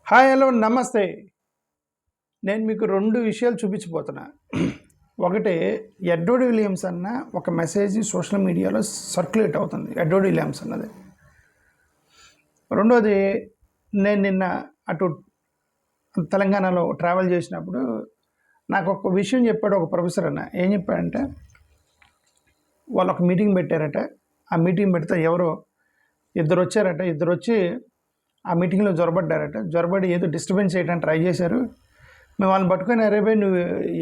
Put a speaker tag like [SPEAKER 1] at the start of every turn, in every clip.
[SPEAKER 1] Hi hello నమస్తే. నేను మీకు 2 విషయాలు చూపించబోతున్నా. ఒకటి, ఎడ్వర్డ్ విలియమ్స్ అన్న ఒక మెసేజ్ సోషల్ మీడియాలో సర్క్యులేట్ అవుతుంది. ఎడ్వర్డ్ విలియమ్స్ అన్నది. రెండోది, నేను నిన్న అటు తెలంగాణలో ట్రావెల్ చేసినప్పుడు నాకు ఒక విషయం చెప్పాడు ఒక ప్రొఫెసర్ అన్న. ఏం చెప్పాడంటే, వాళ్ళు ఒక మీటింగ్ పెట్టారట. ఆ మీటింగ్ పెడితే ఎవరో ఇద్దరు వచ్చారట. ఇద్దరు వచ్చి ఆ మీటింగ్లో జ్వరబడి ఏదో డిస్టర్బెన్స్ చేయడానికి ట్రై చేశారు. మేము వాళ్ళని పట్టుకొని, అరే భయ్ నువ్వు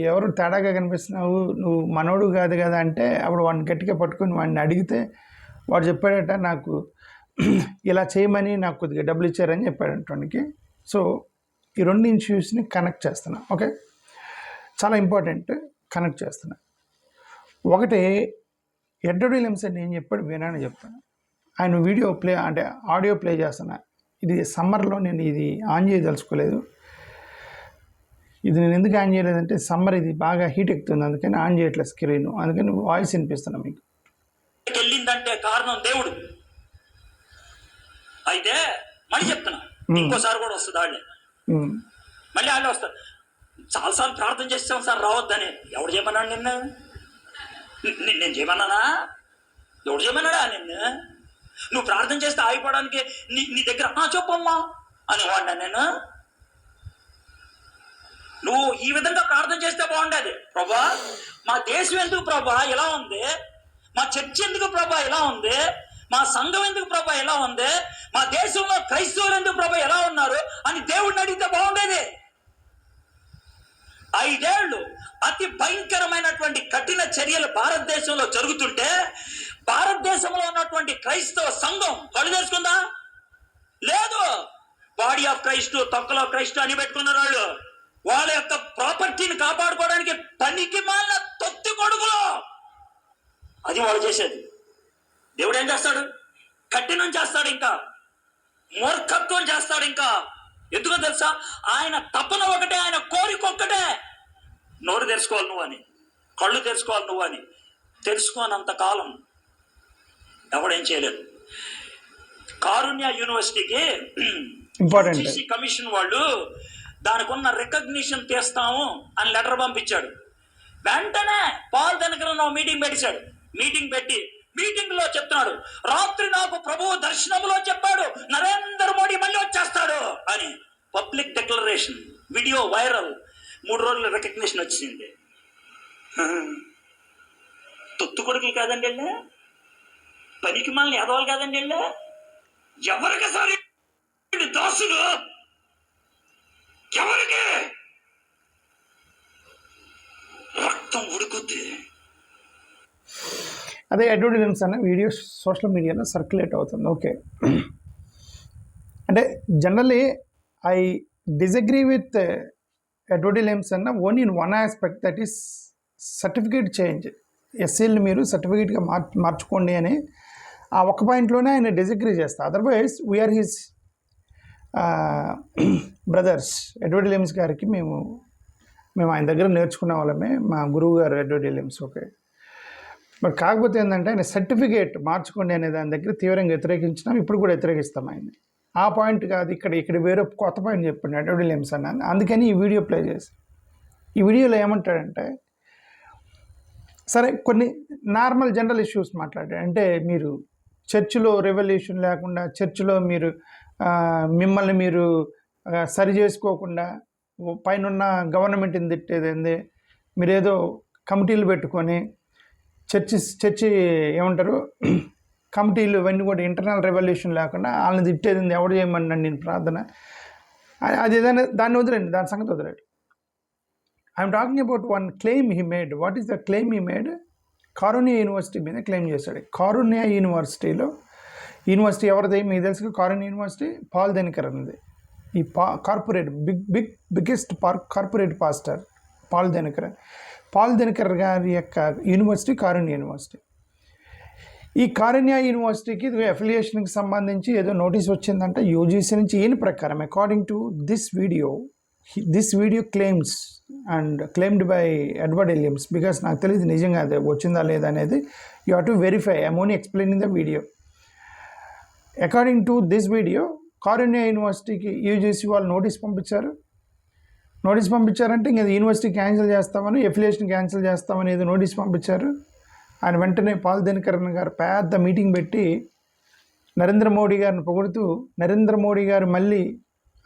[SPEAKER 1] ఎవరు తేడాగా కనిపిస్తున్నావు, నువ్వు మనోడు కాదు కదా అంటే, అప్పుడు వాడిని గట్టిగా పట్టుకొని వాడిని అడిగితే వాడు చెప్పాడట, నాకు ఇలా చేయమని నాకు కొద్దిగా డబ్బులు ఇచ్చారని చెప్పాడంట వాడికి. సో ఈ 2 ఇష్యూస్ని కనెక్ట్ చేస్తున్నా. ఓకే, చాలా ఇంపార్టెంట్, కనెక్ట్ చేస్తున్నా. ఒకటి, ఎడ్వర్డ్ విలియమ్స్ అని ఏం చెప్పాడు వినని చెప్తాను. ఆయన వీడియో ప్లే అంటే ఆడియో ప్లే చేస్తున్నా. ఇది సమ్మర్లో నేను ఇది ఆన్ చేయదలుచుకోలేదు. ఇది నేను ఎందుకు ఆన్ చేయలేదంటే, సమ్మర్ ఇది బాగా హీట్ ఎక్కుతుంది, అందుకని ఆన్ చేయట్లేదు స్క్రీన్. అందుకని వాయిస్ వినిపిస్తున్నా మీకు.
[SPEAKER 2] వెళ్ళిందంటే కారణం దేవుడు. అయితే మళ్ళీ చెప్తున్నా, ఇంకోసారి కూడా వస్తుంది వాళ్ళే, మళ్ళీ వాళ్ళే వస్తారు. చాలాసార్లు ప్రార్థన చేస్తాం సార్ రావద్దని. ఎవడు చేయమన్నాడు నిన్ను? నేను చేయమన్నానా? ఎవడు చేయమన్నాడా నిన్ను? నువ్వు ప్రార్థన చేస్తే ఆగిపోవడానికి నీ దగ్గర చెప్పమ్మా అని వాడినా నేను? నువ్వు ఈ విధంగా ప్రార్థన చేస్తే బాగుండేది. ప్రభా మా దేశం ఎందుకు ప్రభా ఇలా ఉంది, మా చర్చ్ ఎందుకు ప్రభా ఇలా ఉంది, మా సంఘం ఎందుకు ప్రభా ఇలా ఉంది, మా దేశంలో క్రైస్తవులు ఎందుకు ప్రభా ఎలా ఉన్నారు అని దేవుడిని అడిగితే బాగుండేది. 5 ఏళ్ళు అతి భయంకరమైనటువంటి కఠిన చర్యలు భారతదేశంలో జరుగుతుంటే, భారతదేశంలో ఉన్నటువంటి క్రైస్తవ సంఘం కళ్ళు తెలుసుకుందా? లేదు. బాడీ ఆఫ్ క్రైస్ట్, తొక్కలో క్రైస్ట్ అని పెట్టుకున్నారు వాళ్ళు. వాళ్ళ యొక్క ప్రాపర్టీని కాపాడుకోవడానికి పనికి మాలిన తొత్తి కొడుకులు. అది వాళ్ళు చేసేది. దేవుడు ఏం చేస్తాడు? కఠినం చేస్తాడు, ఇంకా మూర్ఖత్వం చేస్తాడు. ఇంకా ఎందుకో తెలుసా? ఆయన తపన ఒకటే, ఆయన కోరిక ఒక్కటే, నోరు తెరుచుకోవాలి నువ్వు అని, కళ్ళు తెరుచుకోవాలి నువ్వు అని. తెలుసుకోనంత కాలం ఎవడేం చేయలేదు. కారుణ్య యూనివర్సిటీకి యూజీసీ కమిషన్ వాళ్ళు దానికి ఉన్న రికగ్నిషన్ తీస్తాము అని లెటర్ పంపించాడు. వెంటనే పాల్ దినకరన్ మీటింగ్ పెట్టాడు. మీటింగ్ లో చెప్తున్నాడు, రాత్రి నాకు ప్రభువు దర్శనంలో చెప్పాడు నరేంద్ర మోడీ మళ్ళీ వచ్చేస్తాడు అని. Public declaration, video viral. 3 రోజులు రికగ్నిషన్ వచ్చింది. తొత్తు కొడుకులు కాదండి వెళ్ళా, పనికి మనల్ని ఎదవాలి కాదండి వెళ్ళా. ఎవరికి సరే దాసుడు, ఎవరికి రక్తం ఉడుకుద్ది.
[SPEAKER 1] అదే ఎడ్వర్డ్ విలియమ్స్ అన్న వీడియో సోషల్ మీడియాలో సర్క్యులేట్ అవుతుంది. ఓకే, అంటే generally I disagree with Edward Williams అన్న only in one aspect, that is certificate change. ఎస్సీల్ని మీరు సర్టిఫికేట్గా మార్చుకోండి అని ఆ ఒక్క పాయింట్లోనే ఆయన డిసగ్రీ చేస్తారు. Otherwise we are his brothers. Edward Williams గారికి మేము ఆయన దగ్గర నేర్చుకున్న వాళ్ళమే, మా గురువు గారు ఎడ్వర్డ్ విలియమ్స్. ఓకే, మరి కాకపోతే ఏంటంటే ఆయన సర్టిఫికేట్ మార్చుకోండి అనే దాని దగ్గర తీవ్రంగా వ్యతిరేకించినాం, ఇప్పుడు కూడా వ్యతిరేకిస్తాం ఆయన్ని. ఆ పాయింట్ కాదు, ఇక్కడ వేరే కొత్త పాయింట్ చెప్పండి ఎడ్వర్డ్ విలియమ్స్ అన్న. అందుకని ఈ వీడియో ప్లే చేసి, ఈ వీడియోలో ఏమంటాడంటే, సరే కొన్ని నార్మల్ జనరల్ ఇష్యూస్ మాట్లాడాడు. అంటే మీరు చర్చిలో రెవల్యూషన్ లేకుండా, చర్చిలో మీరు మిమ్మల్ని మీరు సరి చేసుకోకుండా, పైన గవర్నమెంట్ని తిట్టేది, మీరేదో కమిటీలు పెట్టుకొని చర్చి ఏమంటారు కమిటీలు ఇవన్నీ కూడా ఇంటర్నల్ రెవల్యూషన్ లేకుండా వాళ్ళని తిట్టేది ఎవడు చేయమన్నాను నేను ప్రార్థన. అది ఏదైనా దాన్ని వదిలేండి, దాని సంగతి వదిలేండి. I'm talking about one claim he made. What is the claim he made? Karunya university మీద క్లెయిమ్ చేశాడు. కారుణ్య యూనివర్సిటీ ఎవరిది మీకు తెలుసు? కారుణ్య యూనివర్సిటీ పాల్ దినకర్ అన్నది. ఈ corporate biggest corporate pastor Paul Dinakar గారి యొక్క యూనివర్సిటీ కారుణ్య యూనివర్సిటీ. ఈ కారుణ్య యూనివర్సిటీకి అఫిలియేషన్కి సంబంధించి ఏదో నోటీస్ వచ్చిందంటే యూజీసీ నుంచి. ఈయన ప్రకారం according to this video claimed by Edward Williams, because నాకు తెలియదు నిజంగా అది వచ్చిందా లేదా అనేది. You have to verify. I'm only explaining the video. According to this video, Karunya యూనివర్సిటీకి యూజీసీ వాళ్ళు నోటీస్ పంపించారంటే ఇంక యూనివర్సిటీ క్యాన్సిల్ చేస్తామని, ఎఫిలియేషన్ క్యాన్సిల్ చేస్తామని ఏదో నోటీస్ పంపించారు. ఆయన వెంటనే పాల్ దినకరన్ గారు పెద్ద మీటింగ్ పెట్టి నరేంద్ర మోడీ గారిని పొగుడుతూ, నరేంద్ర మోడీ గారు మళ్ళీ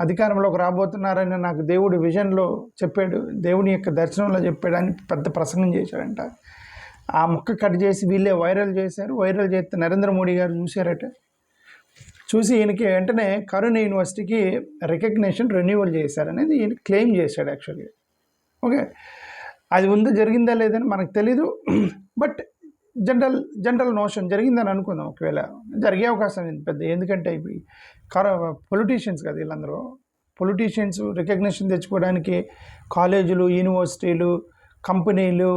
[SPEAKER 1] అధికారంలోకి రాబోతున్నారని నాకు దేవుడు విజన్లో చెప్పాడు, దేవుని యొక్క దర్శనంలో చెప్పాడు అని పెద్ద ప్రసంగం చేశాడంట. ఆ మొక్క కట్ చేసి వీళ్ళే వైరల్ చేశారు. వైరల్ చేస్తే నరేంద్ర మోడీ గారు చూశారట. చూసి ఈయనకి వెంటనే కారుణ్య యూనివర్సిటీకి రికగ్నిషన్ రెన్యూవల్ చేశారనేది ఈయన క్లెయిమ్ చేశాడు యాక్చువల్గా. ఓకే, అది ముందు జరిగిందా లేదని మనకు తెలీదు, బట్ జనరల్ నోషన్ జరిగిందని అనుకుందాం. ఒకవేళ జరిగే అవకాశం ఉంది పెద్ద, ఎందుకంటే ఇప్పుడు పొలిటీషియన్స్ కదా వీళ్ళందరూ. పొలిటీషియన్స్ రికగ్నిషన్ తెచ్చుకోవడానికి కాలేజీలు, యూనివర్సిటీలు, కంపెనీలు,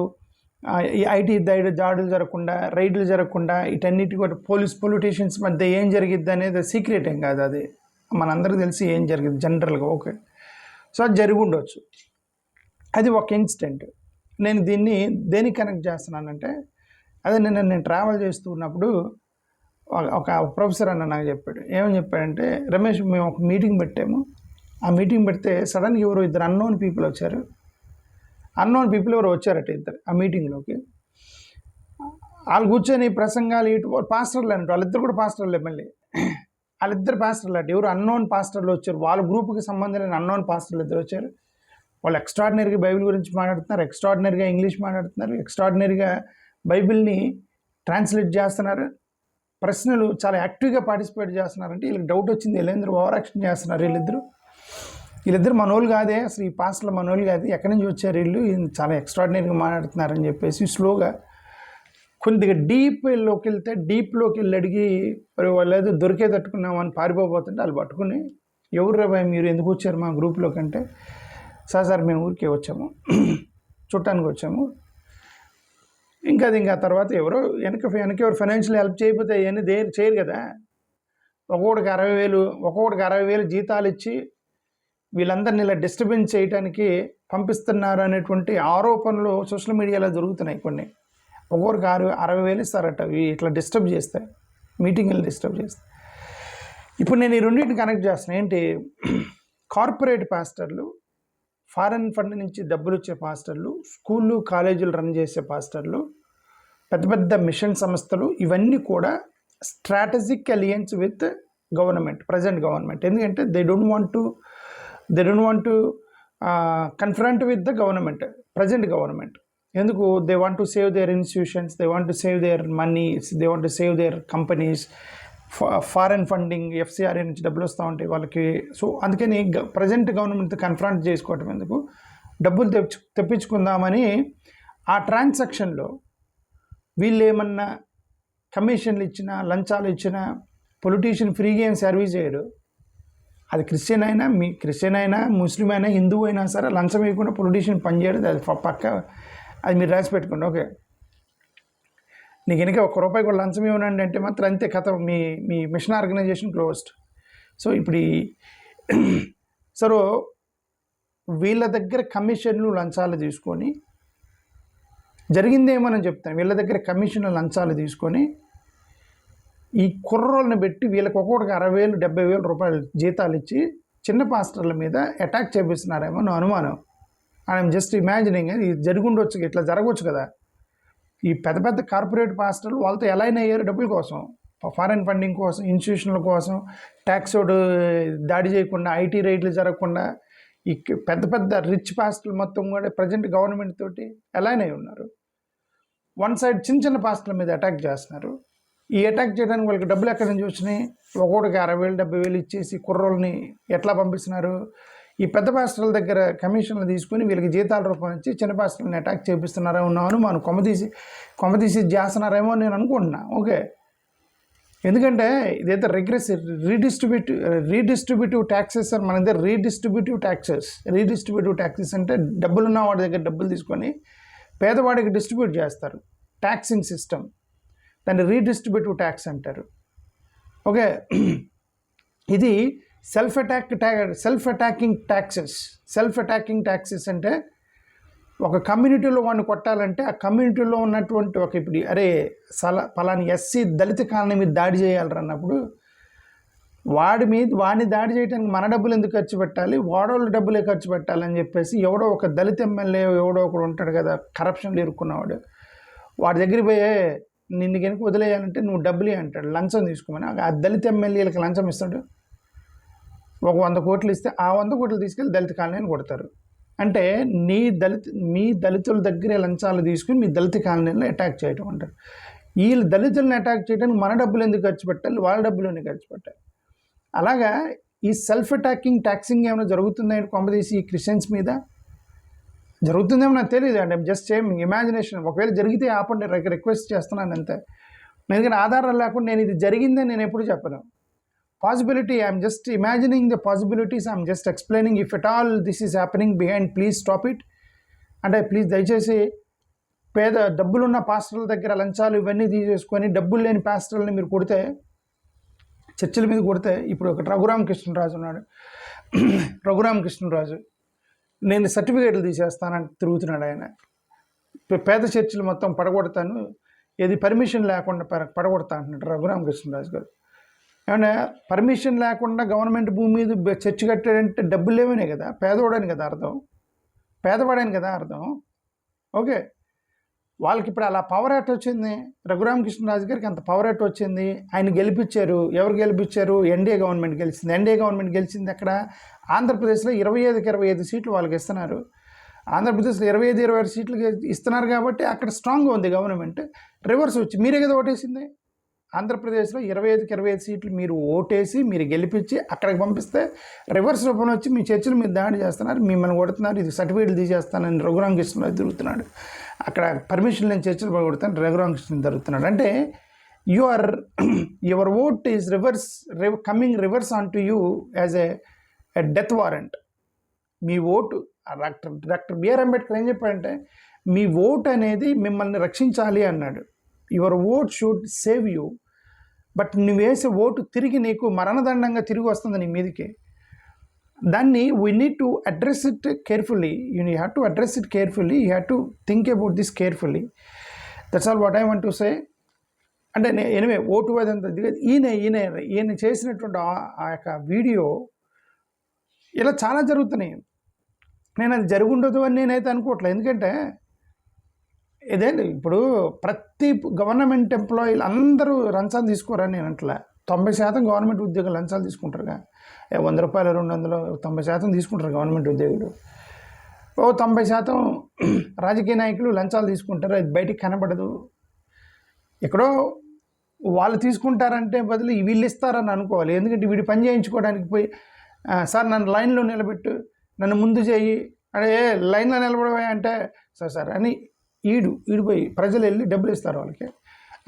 [SPEAKER 1] ఈ ఐటీ దాడులు జరగకుండా, రైడ్లు జరగకుండా, వీటన్నిటి కూడా పొలిటీషియన్స్ మధ్య ఏం జరిగిద్ది అనేది సీక్రెట్ ఏం కాదు, అది మనందరికీ తెలిసి ఏం జరిగింది జనరల్గా. ఓకే, సో అది జరిగి ఉండొచ్చు. అది ఒక ఇన్సిడెంట్. నేను దీన్ని దేనికి కనెక్ట్ చేస్తున్నానంటే, అదే నేను ట్రావెల్ చేస్తూ ఉన్నప్పుడు ఒక ప్రొఫెసర్ అన్న నాకు చెప్పాడు. ఏమని చెప్పాడంటే, రమేష్ మేము ఒక మీటింగ్ పెట్టాము, ఆ మీటింగ్ పెడితే సడన్గా ఎవరు ఇద్దరు అన్నోన్ పీపుల్ వచ్చారు. అన్నోన్ పీపుల్ ఎవరు వచ్చారట ఇద్దరు ఆ మీటింగ్లోకి. వాళ్ళు కూర్చొని ప్రసంగాలు పాస్టర్లు అంటే, వాళ్ళిద్దరు కూడా పాస్టర్లే. మళ్ళీ వాళ్ళిద్దరు పాస్టర్లు అంటే ఎవరు అన్నోన్ పాస్టర్లు వచ్చారు. వాళ్ళ గ్రూప్కి సంబంధించిన అన్నోన్ పాస్టర్లు ఇద్దరు వచ్చారు. వాళ్ళు ఎక్స్ట్రాడినరీగా బైబిల్ గురించి మాట్లాడుతున్నారు, ఎక్స్ట్రాడినరీగా ఇంగ్లీష్ మాట్లాడుతున్నారు, ఎక్స్ట్రాడినరీగా బైబిల్ని ట్రాన్స్లేట్ చేస్తున్నారు. ప్రశ్నలు చాలా యాక్టివ్గా పార్టిసిపేట్ చేస్తున్నారంటే వీళ్ళకి డౌట్ వచ్చింది, వీళ్ళందరూ ఓవర్ యాక్షన్ చేస్తున్నారు. వీళ్ళిద్దరు మనోళ్ళు కాదే, అసలు ఈ పాస్టర్లు మనోళ్ళు కాదు, ఎక్కడి నుంచి వచ్చారు వీళ్ళు, చాలా ఎక్స్ట్రాడినరీగా మాట్లాడుతున్నారని చెప్పేసి స్లోగా కొద్దిగా డీప్లోకి వెళ్ళి అడిగి వాళ్ళు ఏదో దొరికే తట్టుకున్నామని పారిపోతుంటే వాళ్ళు పట్టుకుని, ఎవరు రాబాయ్ మీరు, ఎందుకు వచ్చారు మా గ్రూప్లోకి అంటే, సార్ మేము ఊరికే వచ్చాము, చుట్టానికి వచ్చాము, ఇంకా తర్వాత ఎవరో వెనక ఎవరు ఫైనాన్షియల్ హెల్ప్ చేయకపోతే అవన్నీ చేయరు కదా. ఒక్కొక్కడికి 60,000 జీతాలు ఇచ్చి వీళ్ళందరినీ ఇలా డిస్టర్బెన్స్ చేయడానికి పంపిస్తున్నారు అనేటువంటి ఆరోపణలు సోషల్ మీడియాలో జరుగుతున్నాయి. కొన్ని ఒక్కొక్కరికి 60,000 ఇస్తారట ఇట్లా డిస్టర్బ్ చేస్తే, మీటింగ్లు డిస్టర్బ్ చేస్తే. ఇప్పుడు నేను ఈ రెండింటిని కనెక్ట్ చేస్తున్నాను. ఏంటి, కార్పొరేట్ పాస్టర్లు, ఫారెన్ ఫండ్ నుంచి డబ్బులు వచ్చే పాస్టర్లు, స్కూళ్ళు కాలేజీలు రన్ చేసే పాస్టర్లు, పెద్ద పెద్ద మిషన్ సంస్థలు, ఇవన్నీ కూడా strategic alliance with government, present government. ఎందుకంటే they don't want to confront with the government, present government. ఎందుకు, they want to save their institutions, they want to save their monies, they want to save their companies. Foreign funding, FCRA నుంచి డబ్బులు వస్తూ ఉంటాయి వాళ్ళకి. So అందుకని present గవర్నమెంట్తో confront చేసుకోవటం ఎందుకు, డబ్బులు తెప్పించుకుందామని ఆ ట్రాన్సాక్షన్లో వీళ్ళు ఏమన్నా కమిషన్లు ఇచ్చినా, లంచాలు ఇచ్చినా, పొలిటీషియన్ ఫ్రీగా ఏం సర్వీస్ చేయడు. అది క్రిస్టియన్ అయినా, ముస్లిం అయినా, హిందువు అయినా సరే లంచం వేయకుండా పొలిటీషియన్ పనిచేయడు. అది పక్క, అది మీరు రాసి పెట్టుకోండి. ఓకే, నీకు వెనక ₹1 కూడా లంచం ఇవ్వనండి అంటే మాత్రం అంతే, కథ, మీ మిషన్ ఆర్గనైజేషన్ క్లోజ్డ్. సో ఇప్పుడు వీళ్ళ దగ్గర కమిషన్లు, లంచాలు తీసుకొని జరిగిందేమని చెప్తాను. వీళ్ళ దగ్గర కమిషన్లు, లంచాలు తీసుకొని ఈ కుర్రోళ్ళని పెట్టి వీళ్ళకి ఒక్కొక్కటికి 60,000 70,000 జీతాలు ఇచ్చి చిన్న పాస్టర్ల మీద అటాక్ చేపిస్తున్నారేమో నా అనుమానం. I'm just imagining. ఇది జరుగుండొచ్చు, ఇట్లా జరగవచ్చు కదా. ఈ పెద్ద పెద్ద కార్పొరేట్ పాస్టర్లు వాళ్ళతో ఎలా అయినా అయ్యారు, డబ్బుల కోసం, ఫారెన్ ఫండింగ్ కోసం, ఇన్స్టిట్యూషన్ల కోసం, ట్యాక్స్ దాడి చేయకుండా, ఐటీ రైడ్లు జరగకుండా ఈ పెద్ద పెద్ద రిచ్ పాస్టర్లు మొత్తం కూడా ప్రజెంట్ గవర్నమెంట్ తోటి ఎలా అయినా ఉన్నారు. వన్ సైడ్ చిన్న పాస్టర్ల మీద అటాక్ చేస్తున్నారు. ఈ అటాక్ చేయడానికి వాళ్ళకి డబ్బులు ఎక్కడి నుంచి వచ్చినాయి, ఒక్కొక్కటికి 60,000 70,000 ఇచ్చేసి కుర్రోళ్ళని ఎట్లా పంపిస్తున్నారు. ఈ పెద్ద పాస్టర్ల దగ్గర కమిషన్లు తీసుకుని వీళ్ళకి జీతాల రూపాయలు ఇచ్చి చిన్న పాస్టర్లని అటాక్ చేపిస్తున్నారేమో ఉన్నాను, మనం కొమ్మతీసి చేస్తున్నారేమో నేను అనుకుంటున్నా. ఓకే, ఎందుకంటే ఇదైతే రీడిస్ట్రిబ్యూటివ్ ట్యాక్సెస్ అని మన దగ్గర రీడిస్ట్రిబ్యూటివ్ ట్యాక్సెస్ అంటే డబ్బులున్న వాడి దగ్గర డబ్బులు తీసుకొని పేదవాడికి డిస్ట్రిబ్యూట్ చేస్తారు. ట్యాక్సింగ్ సిస్టమ్, దాన్ని రీడిస్ట్రిబ్యూటివ్ ట్యాక్స్ అంటారు. ఓకే, ఇది సెల్ఫ్ అటాకింగ్ ట్యాక్సెస్ అంటే ఒక కమ్యూనిటీలో వాడిని కొట్టాలంటే ఆ కమ్యూనిటీలో ఉన్నటువంటి ఇప్పుడు పలాని ఎస్సీ దళిత కాలనీ మీద దాడి చేయాలన్నప్పుడు వాడిని దాడి చేయడానికి మన డబ్బులు ఎందుకు ఖర్చు పెట్టాలి, వాడోళ్ళ డబ్బులే ఖర్చు పెట్టాలని చెప్పేసి ఎవడో ఒక దళిత ఎమ్మెల్యే ఎవడో ఒకడు ఉంటాడు కదా, కరప్షన్లు ఇరుక్కున్నవాడు, వాడి దగ్గరికి పోయే నిన్ను కనుక వదిలేయాలంటే నువ్వు డబ్బులే అంటాడు, లంచం తీసుకోమని. ఆ దళిత ఎమ్మెల్యేలకు లంచం ఇస్తాడు. ఒక 100 కోట్లు ఇస్తే ఆ 100 కోట్లు తీసుకెళ్ళి దళిత కాలనీని కొడతారు. అంటే మీ దళితుల దగ్గరే లంచాలు తీసుకుని మీ దళిత కాలనీలో అటాక్ చేయడం అంటారు. వీళ్ళు దళితులను అటాక్ చేయడానికి మన డబ్బులు ఎందుకు ఖర్చు పెట్టాలి, వాళ్ళ డబ్బులు ఖర్చు పెట్టాలి. అలాగా ఈ సెల్ఫ్ అటాకింగ్ ట్యాక్సింగ్ ఏమైనా జరుగుతుందా కొంపదీసి ఈ క్రిస్టియన్స్ మీద? జరుగుతుందేమో నాకు తెలియదు అండి, జస్ట్ సేమ్ ఇమాజినేషన్. ఒకవేళ జరిగితే ఆపండి, రిక్వెస్ట్ చేస్తున్నాను అంతే. ఎందుకంటే ఆధారాలు లేకుండా నేను ఇది జరిగిందని నేను ఎప్పుడు చెప్పను. Possibility, I'm just imagining the possibilities, I'm just explaining. If at all this is happening behind, please stop it. అంటే ప్లీజ్ దయచేసి డబ్బులున్న పాస్టర్ల దగ్గర లంచాలు ఇవన్నీ తీసేసుకొని డబ్బులు లేని పాస్టర్లని మీరు కొడితే, చర్చిల మీద కొడితే, ఇప్పుడు ఒక రఘురామకృష్ణరాజు ఉన్నాడు, రఘురామకృష్ణరాజు నేను సర్టిఫికేట్లు తీసేస్తానని తిరుగుతున్నాడు ఆయన. పేద చర్చిలు మొత్తం పడగొడతాను, ఏది పర్మిషన్ లేకుండా పడగొడతా అంటున్నాడు రఘురామకృష్ణరాజు గారు. ఏమన్నా పర్మిషన్ లేకుండా గవర్నమెంట్ భూమి మీద చర్చి కట్టాడంటే డబ్బులు లేవనే కదా, పేదవాడని కదా అర్థం, పేదవాడని కదా అర్థం. ఓకే, వాళ్ళకి ఇప్పుడు అలా పవర్ ఎట్ వచ్చింది, రఘురామకృష్ణరాజు గారికి అంత పవర్ ఎట్ వచ్చింది. ఆయన గెలిపించారు. ఎవరు గెలిపించారు? ఎన్డీఏ గవర్నమెంట్ గెలిచింది. ఎన్డీఏ గవర్నమెంట్ గెలిచింది ఎక్కడ? ఆంధ్రప్రదేశ్లో 25కి 25 సీట్లు వాళ్ళకి ఇస్తున్నారు. ఆంధ్రప్రదేశ్లో 25 సీట్లు ఇస్తున్నారు కాబట్టి అక్కడ స్ట్రాంగ్గా ఉంది గవర్నమెంట్. రివర్స్ వచ్చి మీరే కదా ఓటేసింది. ఆంధ్రప్రదేశ్లో 25కి 25 సీట్లు మీరు ఓటేసి మీరు గెలిపించి అక్కడికి పంపిస్తే రివర్స్ రూపంలో వచ్చి మీ చర్చలు మీరు దాడి చేస్తున్నారు, మిమ్మల్ని కొడుతున్నారు, ఇది సర్టిఫికేట్లు తీసేస్తానని రఘురామకృష్ణరాజు తిరుగుతున్నాడు. అక్కడ పర్మిషన్ లేని చర్చలు పడగొడతాను రఘురామకృష్ణ జరుగుతున్నాడు. అంటే your vote is coming reverse on to you as a death warrant. మీ ఓటు, డాక్టర్ బిఆర్ అంబేద్కర్ ఏం చెప్పాడంటే మీ ఓట్ అనేది మిమ్మల్ని రక్షించాలి అన్నాడు. Your vote should save you, but నువ్వు వేసే ఓటు తిరిగి నీకు మరణదండంగా తిరిగి వస్తుంది నీ మీదకి. దాన్ని we need to address it carefully. You have to address it carefully, you have to think about this carefully. That's all what I want to say. అంటే ఎనివే ఓటు అదంతా ఈయన చేసినటువంటి ఆ యొక్క వీడియో ఇలా చాలా జరుగుతున్నాయి. నేను అది జరుగుండదు అని నేనైతే అనుకోవట్లేదు. ఎందుకంటే ఇదేంటి, ఇప్పుడు ప్రతి గవర్నమెంట్ ఎంప్లాయీలు అందరూ లంచాలు తీసుకోరని నేను అంటలే. 90% గవర్నమెంట్ ఉద్యోగులు లంచాలు తీసుకుంటారుగా. 100 రూపాయలు 200 90% తీసుకుంటారు గవర్నమెంట్ ఉద్యోగులు. 90% రాజకీయ నాయకులు లంచాలు తీసుకుంటారు, అది బయటికి కనబడదు. ఎక్కడో వాళ్ళు తీసుకుంటారంటే బదులు వీళ్ళు ఇస్తారని అనుకోవాలి. ఎందుకంటే వీడి పని చేయించుకోవడానికి పోయి సార్ నన్ను లైన్లో నిలబెట్టు, నన్ను ముందు చేయి అంటే లైన్లో నిలబడవా అంటే సార్ అని ఈడిపోయి ప్రజలు వెళ్ళి డబ్బులు ఇస్తారు వాళ్ళకి.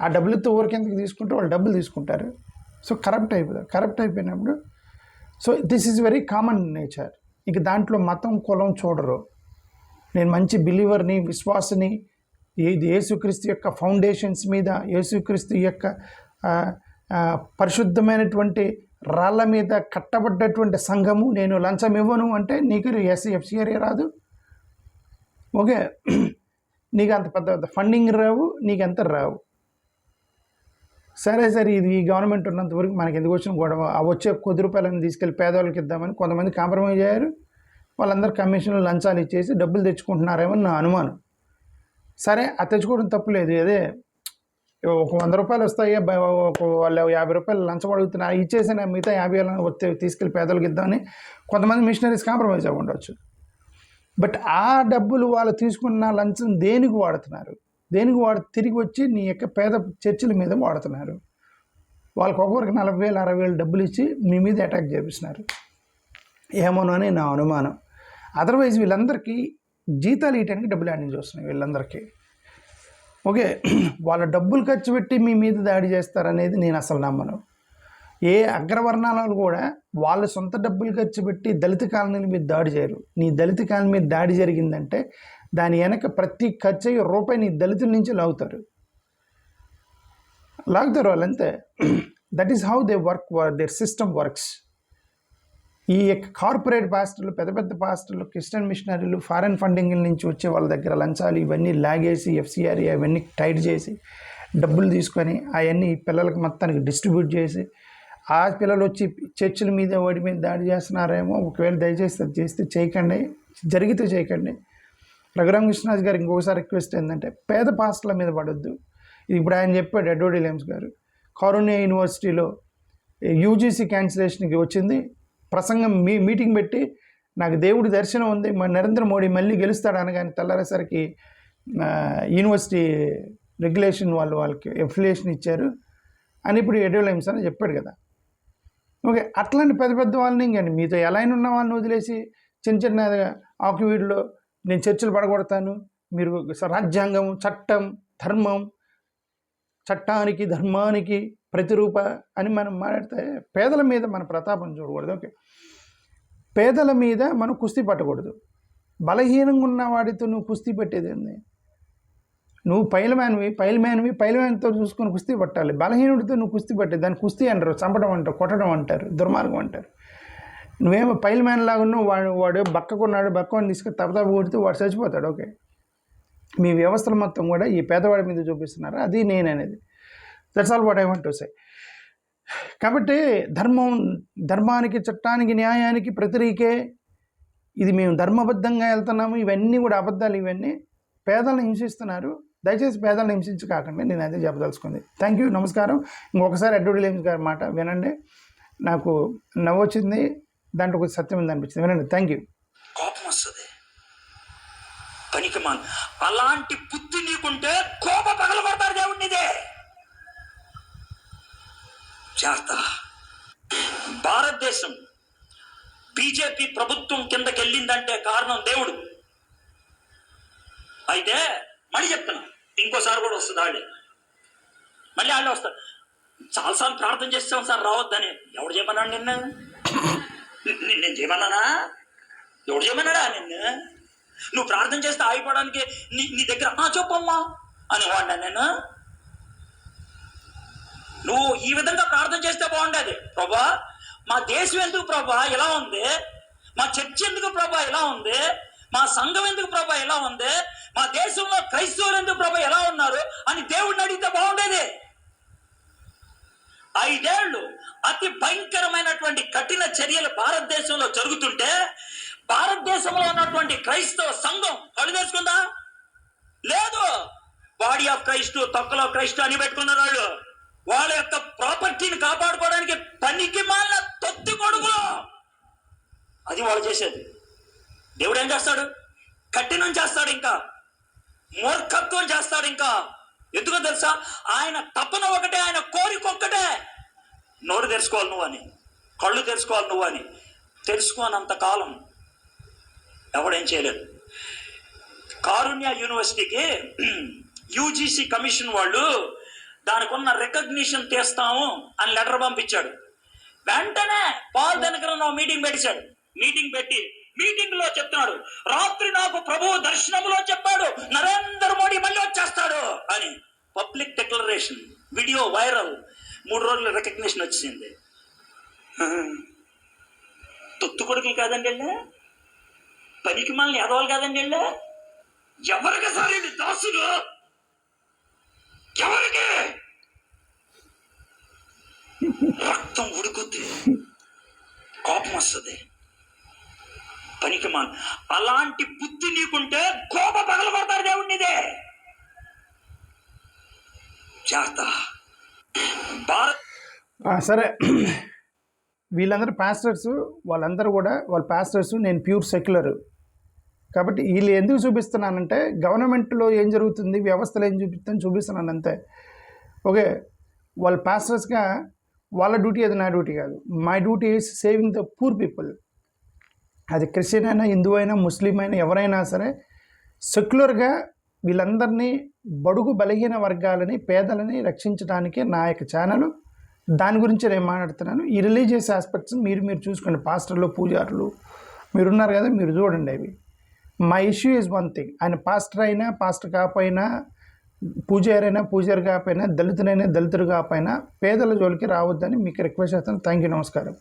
[SPEAKER 1] ఆ డబ్బులతో ఊరికెందుకు తీసుకుంటే వాళ్ళు డబ్బులు తీసుకుంటారు. సో కరప్ట్ అయిపోయినప్పుడు so this is very common nature. ఇక దాంట్లో మతం కులం చూడరు. నేను మంచి బిలీవర్ని, విశ్వాసని, యేసుక్రీస్తు యొక్క ఫౌండేషన్స్ మీద, యేసుక్రీస్తు యొక్క పరిశుద్ధమైనటువంటి రాళ్ళ మీద కట్టబడ్డటువంటి సంఘము, నేను లంచం ఇవ్వను అంటే నీకు ఎఫ్సిఆర్ఏ రాదు. ఓకే, నీకు అంత పెద్ద ఫండింగ్ రావు, నీకు రావు. సరే ఇది ఈ గవర్నమెంట్ ఉన్నంత వరకు మనకి ఎందుకు వచ్చిన గొడవ, ఆ వచ్చే ₹10 తీసుకెళ్ళి పేదవాళ్ళకి ఇద్దామని కొంతమంది కాంప్రమైజ్ అయ్యారు. వాళ్ళందరూ కమిషన్లు లంచాలు ఇచ్చేసి డబ్బులు తెచ్చుకుంటున్నారేమో నా అనుమానం. సరే అది తెచ్చుకోవడం తప్పులేదు. అదే ఒక ₹100 వస్తాయి, వాళ్ళు ₹50 లంచం అడుగుతున్నారు, ఇచ్చేసిన మిగతా 50 వస్తే తీసుకెళ్ళి పేదలకు ఇద్దామని కొంతమంది మిషనరీస్ కాంప్రమైజ్ అవ్వ ఉండవచ్చు. బట్ ఆ డబ్బులు వాళ్ళు తీసుకున్న లంచం దేనికి వాడుతున్నారు, తిరిగి వచ్చి నీ యొక్క పేద చర్చిల మీద వాడుతున్నారు. వాళ్ళకి ఒక్కొక్కరికి 40,000 60,000 డబ్బులు ఇచ్చి మీ మీద అటాక్ చేపిస్తున్నారు ఏమోనని నా అనుమానం. అదర్వైజ్ వీళ్ళందరికీ జీతాలు ఇవ్వడానికి డబ్బులు యాడ్ నుంచి వస్తున్నాయి వీళ్ళందరికీ. ఓకే, వాళ్ళ డబ్బులు ఖర్చు పెట్టి మీ మీద దాడి చేస్తారనేది నేను అసలు నమ్మను. ఏ అగ్రవర్ణాలు కూడా వాళ్ళ సొంత డబ్బులు ఖర్చు పెట్టి దళిత కాలనీల మీద దాడి చేయరు. నీ దళిత కాలనీ మీద దాడి జరిగిందంటే దాని వెనక ప్రతి ఖర్చు అయ్యే రూపాయి నీ దళితుల నుంచి లాగుతారు వాళ్ళంతే. That is how they work, their system works. ఈ కార్పొరేట్ పాస్టర్లు, పెద్ద పాస్టర్లు, క్రిస్టియన్ మిషనరీలు ఫారెన్ ఫండింగ్ నుంచి వచ్చే వాళ్ళ దగ్గర లంచాలు ఇవన్నీ లాగేసి ఎఫ్సిఆర్ఏ అవన్నీ టైట్ చేసి డబ్బులు తీసుకొని అవన్నీ పిల్లలకి మొత్తానికి డిస్ట్రిబ్యూట్ చేసి ఆ పిల్లలు వచ్చి చర్చిల మీద వాడి మీద దాడి చేస్తున్నారేమో. ఒకవేళ దయచేసి అది చేస్తే చేయకండి, జరిగితే చేయకండి. రఘురామ కృష్ణరాజు గారు ఇంకొకసారి రిక్వెస్ట్ ఏంటంటే పేద పాస్టర్ల మీద పడొద్దు. ఇప్పుడు ఆయన చెప్పాడు, ఎడ్వర్డ్ విలియమ్స్ గారు, కారుణ్య యూనివర్సిటీలో యూజీసీ క్యాన్సిలేషన్కి వచ్చింది, ప్రసంగం మీటింగ్ పెట్టి నాకు దేవుడి దర్శనం ఉంది, నరేంద్ర మోడీ మళ్ళీ గెలుస్తాడు అనగానే తెల్లారేసరికి యూనివర్సిటీ రెగ్యులేషన్ వాళ్ళకి ఎఫిలియేషన్ ఇచ్చారు అని ఇప్పుడు ఎడ్వర్డ్ విలియమ్స్ అని చెప్పాడు కదా. ఓకే, అట్లాంటి పెద్ద పెద్ద వాళ్ళని ఇంకండి మీతో ఎలా అయినా ఉన్న వాళ్ళని వదిలేసి చిన్న చిన్న ఆకువీడిలో నేను చర్చలు పడగొడతాను, మీరు రాజ్యాంగం, చట్టం, ధర్మం, చట్టానికి ధర్మానికి ప్రతిరూప అని మనం మాట్లాడితే పేదల మీద మన ప్రతాపం చూడకూడదు. ఓకే, పేదల మీద మనం కుస్తీ పట్టకూడదు. బలహీనంగా ఉన్న వాడితో నువ్వు కుస్తీ పెట్టేది ఏంది? నువ్వు పైల్మ్యాన్తో చూసుకొని కుస్తీ పట్టాలి. బలహీనుడితో నువ్వు కుస్తీ పట్టేది దాన్ని కుస్తీ అంటారు, చంపడం అంటారు, కొట్టడం అంటారు, దుర్మార్గం అంటారు. నువ్వేమో పైల్మ్యాన్ లాగా ఉన్నావు, వాడు బక్కకున్నాడు, బక్కని తీసుకొని తప్ప కొడితే వాడు చచ్చిపోతాడు. ఓకే, మీ వ్యవస్థలు మొత్తం కూడా ఈ పేదవాడి మీద చూపిస్తున్నారు. అది నేను అనేది. That's all what I want to say. కాబట్టి ధర్మానికి, చట్టానికి, న్యాయానికి ప్రతిరీకే. ఇది మేము ధర్మబద్ధంగా వెళ్తున్నాము. ఇవన్నీ కూడా అబద్ధాలు. ఇవన్నీ పేదలను హింసిస్తున్నారు. దయచేసి పేదలను హింసించి కాకండి. నేను అదే చెప్పదలుచుకుంది. థ్యాంక్ యూ, నమస్కారం. ఇంకొకసారి ఎడ్వర్డ్ విలియమ్స్ గారి మాట వినండి. నాకు నవ్వొచ్చింది, దాంట్లో కొంచెం సత్యం ఉంది అనిపించింది. వినండి. Thank you.
[SPEAKER 2] కోపం వస్తుంది, పనికిమాల. అలాంటి బుద్ధి నీకుంటే కోప పగలగొడతారు దేవుడినిదే. జాగ్రత్త. భారతదేశం బీజేపీ ప్రభుత్వం కిందకి వెళ్ళిందంటే కారణం దేవుడు. అయితే మళ్ళీ చెప్తున్నా, ఇంకోసారి కూడా వస్తుంది వాళ్ళే, మళ్ళీ వాళ్ళే వస్తారు. చాలాసార్లు ప్రార్థన చేస్తాం సార్ రావద్దని. ఎవడు చేయమన్నాడు నిన్ను? నేను చేయమన్నానా? ఎవడు చేయమన్నాడా నిన్ను? నువ్వు ప్రార్థన చేస్తే ఆగిపోవడానికి నీ దగ్గర చెప్పమ్మా అని వాడినా నేను? నువ్వు ఈ విధంగా ప్రార్థన చేస్తే బాగుండేది. ప్రభా, మా దేశం ఎందుకు ప్రభా ఇలా ఉంది? మా చర్చ్ ఎందుకు ప్రభా ఇలా ఉంది? మా సంఘం ఎందుకు ప్రభా ఇలా ఉంది? మా దేశంలో క్రైస్తవులు ఎందుకు ప్రభా ఎలా ఉన్నారు అని దేవుడిని అడిగితే బాగుండేది. 5 ఏళ్ళు అతి భయంకరమైనటువంటి కఠిన చర్యలు భారతదేశంలో జరుగుతుంటే భారతదేశంలో ఉన్నటువంటి క్రైస్తవ సంఘం కళ్ళు తెచ్చుకుందా? లేదు. బాడీ ఆఫ్ క్రైస్ట్, తొక్కలో క్రైస్ట్ అని పెట్టుకున్నారు వాళ్ళు. వాళ్ళ యొక్క ప్రాపర్టీని కాపాడుకోవడానికి పనికి మాలిన తొత్తి కొడుకులు. అది వాళ్ళు చేసేది. దేవుడు ఏం చేస్తాడు? కఠినం చేస్తాడు, ఇంకా మూర్ఖత్వం చేస్తాడు. ఇంకా ఎందుకో తెలుసా? ఆయన తపన ఒకటే, ఆయన కోరిక ఒక్కటే. నోరు తెరుచుకోవాలి నువ్వు అని, కళ్ళు తెరుచుకోవాలి నువ్వు అని. తెలుసుకోనంత కాలం ఎవడేం చేయలేదు. కారుణ్య యూనివర్సిటీకి యూజీసీ కమిషన్ వాళ్ళు దానికి ఉన్న రికగ్నిషన్ తీస్తాము అని లెటర్ పంపించాడు. వెంటనే పాల్ దినకరన్ మీటింగ్ పెట్టాడు. మీటింగ్ లో చెప్తున్నాడు, రాత్రి నాకు ప్రభువు దర్శనంలో చెప్పాడు నరేంద్ర మోడీ మళ్ళీ వచ్చేస్తాడు అని. Public declaration, video viral. 3 రోజులు రికగ్నిషన్ వచ్చింది. తొత్తు కొడుకులు కాదండి వెళ్ళా, పనికి మనల్ని ఎదవాలి కాదండి వెళ్ళా. ఎవరికి సరే దాసులు, ఎవరికి రక్తం ఉడుకుద్ది, కోపం వస్తుంది, పనికిమాల. అలాంటి బుద్ధి నీకుంటే కోప పగలగొడతారు దేవుడినిదే. జాగ్రత్త.
[SPEAKER 1] సరే, వీళ్ళందరూ పాస్టర్స్, వాళ్ళందరూ కూడా వాళ్ళ పాస్టర్స్. నేను ప్యూర్ సెక్యులర్. కాబట్టి వీళ్ళు ఎందుకు చూపిస్తున్నానంటే గవర్నమెంట్లో ఏం జరుగుతుంది, వ్యవస్థలో ఏం చూపిస్తున్నాను అంతే. ఓకే, వాళ్ళ పాస్టర్స్గా వాళ్ళ డ్యూటీ, అది నా డ్యూటీ కాదు. My duty is saving the poor people. అది క్రిస్టియన్ అయినా, హిందూ అయినా, ముస్లిం అయినా, ఎవరైనా సరే సెక్యులర్గా వీళ్ళందరినీ, బడుగు బలహీన వర్గాలని, పేదలని రక్షించడానికే నా యొక్క ఛానల్. దాని గురించి నేను మాట్లాడుతున్నాను. ఈ రిలీజియస్ ఆస్పెక్ట్స్ మీరు చూసుకోండి. పాస్టర్లు, పూజారులు మీరున్నారు కదా, మీరు చూడండి అవి. My issue is one thing. ఆయన పాస్టర్ అయినా, పాస్టర్ కాకపోయినా, పూజారైనా, పూజారి కాకపోయినా, దళితుడైనా, దళితుడు కాకపోయినా పేదల జోలికి రావద్దని మీకు రిక్వెస్ట్ చేస్తాను. థ్యాంక్ యూ, నమస్కారం.